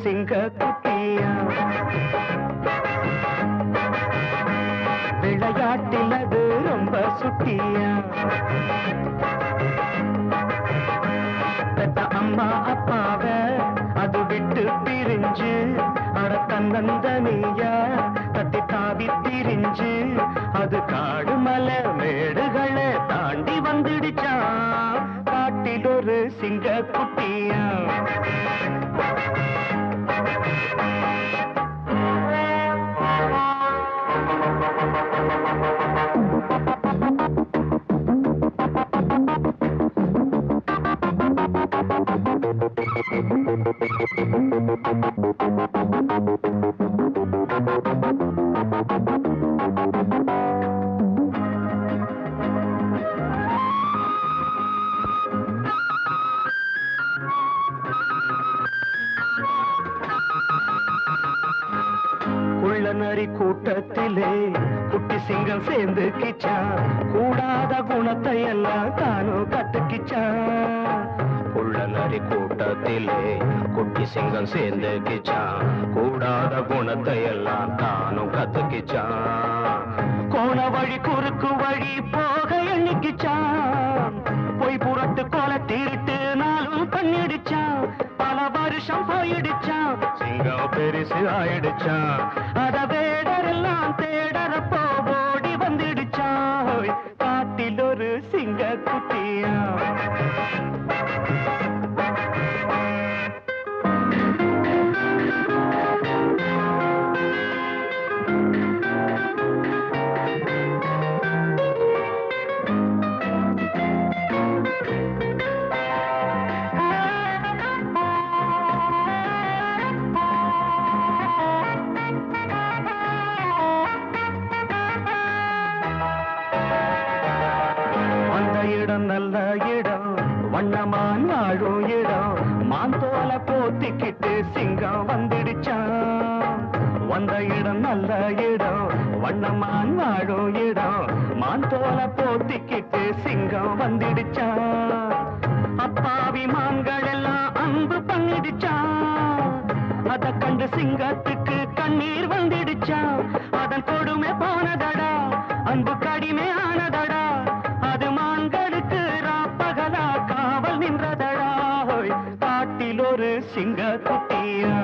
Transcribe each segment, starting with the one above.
சிங்க குட்டியா விளையாட்டில் அது ரொம்ப சுட்டியா பெத்த அம்மா அப்பாவ அது விட்டு பிரிஞ்சு அட தன்னந்தனியா தத்தி தாவி திரிஞ்சு அது காடு மலை மேடுகளை தாண்டி வந்துடுச்சான் காட்டில் ஒரு சிங்க குட்டியா குள்ளநரி கூட்டத்திலே குட்டி சிங்கம் சேர்ந்து கிச்சான் கூடாத குணத்தை எல்லாம் தானும் கத்துக்கிச்சான் குள்ளநரி கூட்டத்திலே குட்டி சிங்கம் சேர்ந்து கிச்சான் கூடாத குணத்தை எல்லாம் தானும் கத்துக்கிச்சான் கோண வழி குறுக்கு வழி போக எண்ணிக்கிச்சான் பொய் புறத்து கோல திருட்டு நாளும் பண்ணிடுச்சான் பல வருஷம் போயிடுச்சான் சிங்கம் பெருசு ஆயிடுச்சான் அத வேடரெல்லாம் தேடறப்போ ஓடி வந்துடுச்சான் காட்டில் ஒரு சிங்க குட்டியா இடம் நல்ல இடம் வண்ணமான் வாழும் இடம் மாந்தோல போத்திக்கிட்டு சிங்கம் வந்துடுச்சான் வந்த இடம் நல்ல இடம் வண்ணமான் வாழும் இடம் மாந்தோல போத்திக்கிட்டு சிங்கம் வந்துடுச்சான் அப்பாவி மான்கள் எல்லாம் அன்பு பண்ணிடுச்சான் அத கண்டு சிங்கத்துக்கு கண்ணீர் வந்துடுச்சான் அதன் கொடுமை போனதடா அன்பு கடிமை ஆனதடா அது மான்களுக்கு ராப்பகலா காவல் நின்றதடா காட்டில் ஒரு சிங்க குட்டியா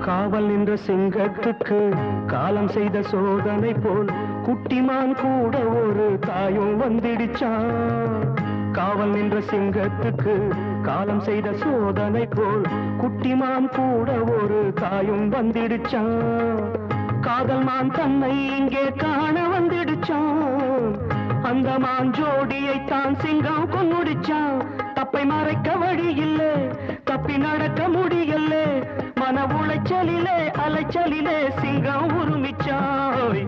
காவல் நின்ற சிங்கத்துக்கு காலம் செய்த சோதனை போல் குட்டிமான் கூட ஒரு தாயும் வந்துடுச்சான் காவல் நின்ற சிங்கத்துக்கு காலம் செய்த சோதனை போல் குட்டிமான் கூட ஒரு தாயும் வந்துடுச்சான் காதல் மான் தன்னை இங்கே காண வந்துடுச்சான் அந்த மான் ஜோடியை தான் சிங்கம் கொன்னுடுச்சான் தப்பை மறைக்க வழி இல்லை தப்பி நடக்க முடியல மன உளைச்சலிலே அலைச்சலிலே சிங்கம் உருமிச்சாய்